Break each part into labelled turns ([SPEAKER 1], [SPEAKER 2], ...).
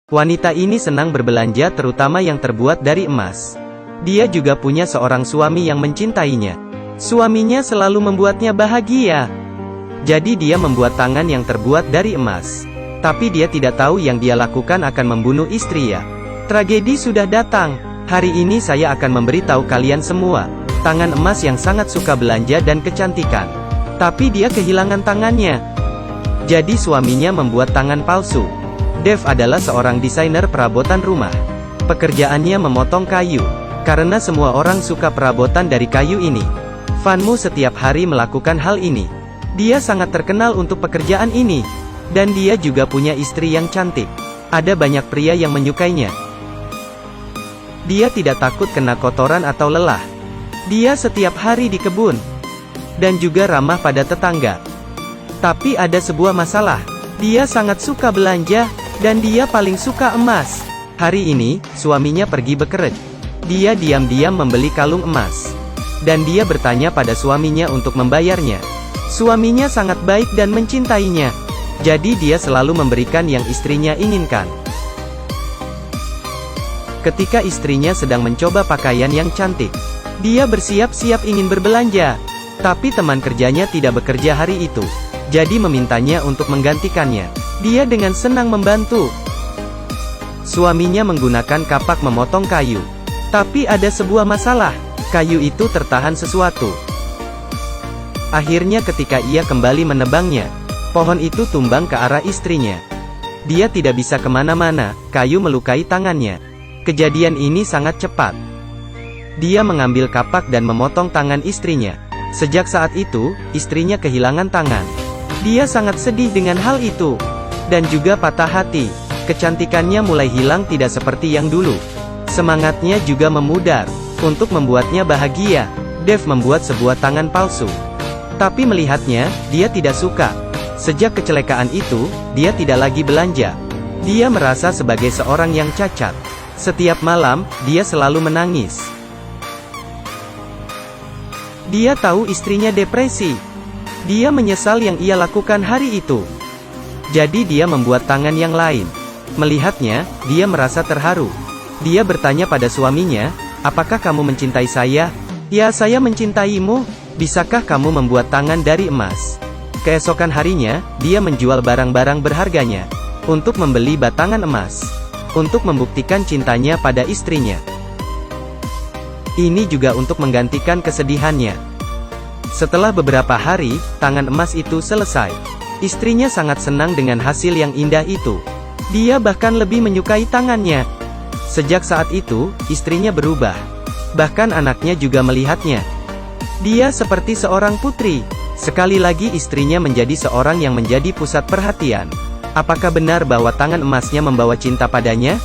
[SPEAKER 1] Wanita ini senang berbelanja terutama yang terbuat dari emas. Dia juga punya seorang suami yang mencintainya. Suaminya selalu membuatnya bahagia. Jadi dia membuat tangan yang terbuat dari emas. Tapi dia tidak tahu yang dia lakukan akan membunuh istri ya. Tragedi sudah datang. Hari ini saya akan memberitahu kalian semua. Tangan emas yang sangat suka belanja dan kecantikan. Tapi dia kehilangan tangannya. Jadi suaminya membuat tangan palsu. Dave adalah seorang desainer perabotan rumah. Pekerjaannya memotong kayu. Karena semua orang suka perabotan dari kayu ini. Fanmu setiap hari melakukan hal ini. Dia sangat terkenal untuk pekerjaan ini. Dan dia juga punya istri yang cantik. Ada banyak pria yang menyukainya. Dia tidak takut kena kotoran atau lelah. Dia setiap hari di kebun. Dan juga ramah pada tetangga. Tapi ada sebuah masalah. Dia sangat suka belanja. Dan dia paling suka emas. Hari ini, suaminya pergi bekerja. Dia diam-diam membeli kalung emas. Dan dia bertanya pada suaminya untuk membayarnya. Suaminya sangat baik dan mencintainya. Jadi dia selalu memberikan yang istrinya inginkan. Ketika istrinya sedang mencoba pakaian yang cantik, dia bersiap-siap ingin berbelanja. Tapi teman kerjanya tidak bekerja hari itu. Jadi memintanya untuk menggantikannya. Dia dengan senang membantu. Suaminya menggunakan kapak memotong kayu. Tapi ada sebuah masalah. Kayu itu tertahan sesuatu. Akhirnya ketika ia kembali menebangnya, pohon itu tumbang ke arah istrinya. Dia tidak bisa kemana-mana, kayu melukai tangannya. Kejadian ini sangat cepat. Dia mengambil kapak dan memotong tangan istrinya. Sejak saat itu, istrinya kehilangan tangan. Dia sangat sedih dengan hal itu. Dan juga patah hati. Kecantikannya mulai hilang tidak seperti yang dulu. Semangatnya juga memudar. Untuk membuatnya bahagia, Dave membuat sebuah tangan palsu. Tapi melihatnya, dia tidak suka. Sejak kecelakaan itu, dia tidak lagi belanja. Dia merasa sebagai seorang yang cacat. Setiap malam, dia selalu menangis. Dia tahu istrinya depresi. Dia menyesal yang ia lakukan hari itu. Jadi dia membuat tangan yang lain. Melihatnya, dia merasa terharu. Dia bertanya pada suaminya, "Apakah kamu mencintai saya?" "Ya, saya mencintaimu. Bisakah kamu membuat tangan dari emas?" Keesokan harinya, dia menjual barang-barang berharganya untuk membeli batangan emas, untuk membuktikan cintanya pada istrinya. Ini juga untuk menggantikan kesedihannya. Setelah beberapa hari, tangan emas itu selesai. Istrinya sangat senang dengan hasil yang indah itu. Dia bahkan lebih menyukai tangannya. Sejak saat itu, istrinya berubah. Bahkan anaknya juga melihatnya. Dia seperti seorang putri. Sekali lagi istrinya menjadi seorang yang menjadi pusat perhatian. Apakah benar bahwa tangan emasnya membawa cinta padanya?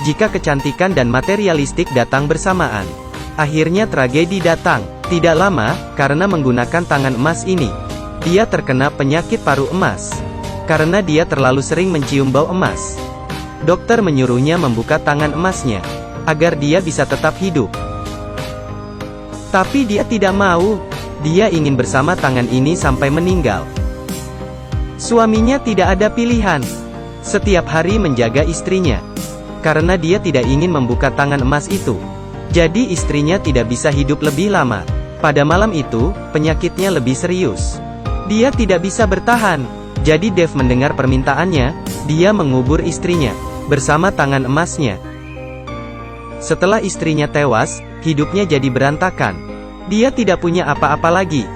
[SPEAKER 1] Jika kecantikan dan materialistik datang bersamaan. Akhirnya tragedi datang. Tidak lama, karena menggunakan tangan emas ini, dia terkena penyakit paru emas. Karena dia terlalu sering mencium bau emas. Dokter menyuruhnya membuka tangan emasnya, agar dia bisa tetap hidup. Tapi dia tidak mau. Dia ingin bersama tangan ini sampai meninggal. Suaminya tidak ada pilihan. Setiap hari menjaga istrinya. Karena dia tidak ingin membuka tangan emas itu. Jadi istrinya tidak bisa hidup lebih lama. Pada malam itu, penyakitnya lebih serius. Dia tidak bisa bertahan. Jadi Dave mendengar permintaannya, dia mengubur istrinya, bersama tangan emasnya. Setelah istrinya tewas, hidupnya jadi berantakan. Dia tidak punya apa-apa lagi.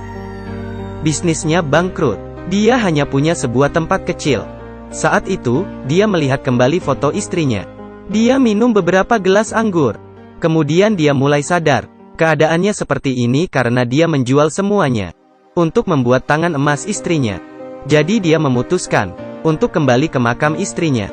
[SPEAKER 1] Bisnisnya bangkrut. Dia hanya punya sebuah tempat kecil. Saat itu, dia melihat kembali foto istrinya. Dia minum beberapa gelas anggur. Kemudian dia mulai sadar. Keadaannya seperti ini karena dia menjual semuanya untuk membuat tangan emas istrinya. Jadi dia memutuskan untuk kembali ke makam istrinya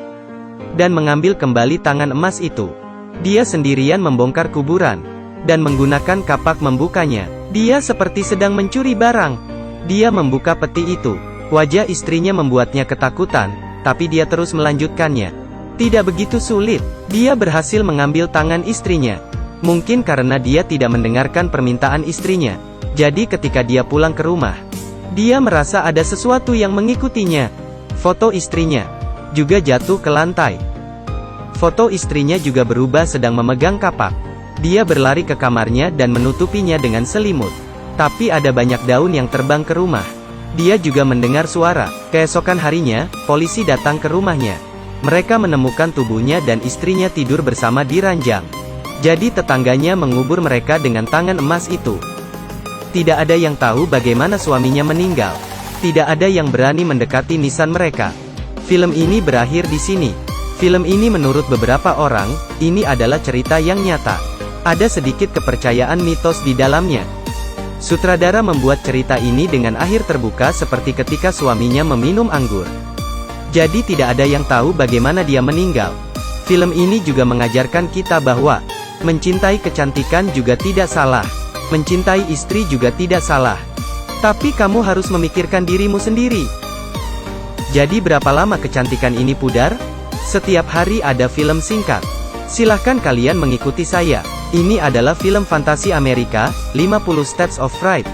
[SPEAKER 1] dan mengambil kembali tangan emas itu. Dia sendirian membongkar kuburan dan menggunakan kapak membukanya. Dia seperti sedang mencuri barang. Dia membuka peti itu. Wajah istrinya membuatnya ketakutan, tapi dia terus melanjutkannya. Tidak begitu sulit. Dia berhasil mengambil tangan istrinya. Mungkin karena dia tidak mendengarkan permintaan istrinya. Jadi ketika dia pulang ke rumah, dia merasa ada sesuatu yang mengikutinya. Foto istrinya juga jatuh ke lantai. Foto istrinya juga berubah sedang memegang kapak. Dia berlari ke kamarnya dan menutupinya dengan selimut. Tapi ada banyak daun yang terbang ke rumah. Dia juga mendengar suara. Keesokan harinya, polisi datang ke rumahnya. Mereka menemukan tubuhnya dan istrinya tidur bersama di ranjang. Jadi tetangganya mengubur mereka dengan tangan emas itu. Tidak ada yang tahu bagaimana suaminya meninggal. Tidak ada yang berani mendekati nisan mereka. Film ini berakhir di sini. Film ini menurut beberapa orang, ini adalah cerita yang nyata. Ada sedikit kepercayaan mitos di dalamnya. Sutradara membuat cerita ini dengan akhir terbuka seperti ketika suaminya meminum anggur. Jadi tidak ada yang tahu bagaimana dia meninggal. Film ini juga mengajarkan kita bahwa mencintai kecantikan juga tidak salah. Mencintai istri juga tidak salah. Tapi kamu harus memikirkan dirimu sendiri. Jadi berapa lama kecantikan ini pudar? Setiap hari ada film singkat. Silahkan kalian mengikuti saya. Ini adalah film fantasi Amerika, 50 Steps of Fright.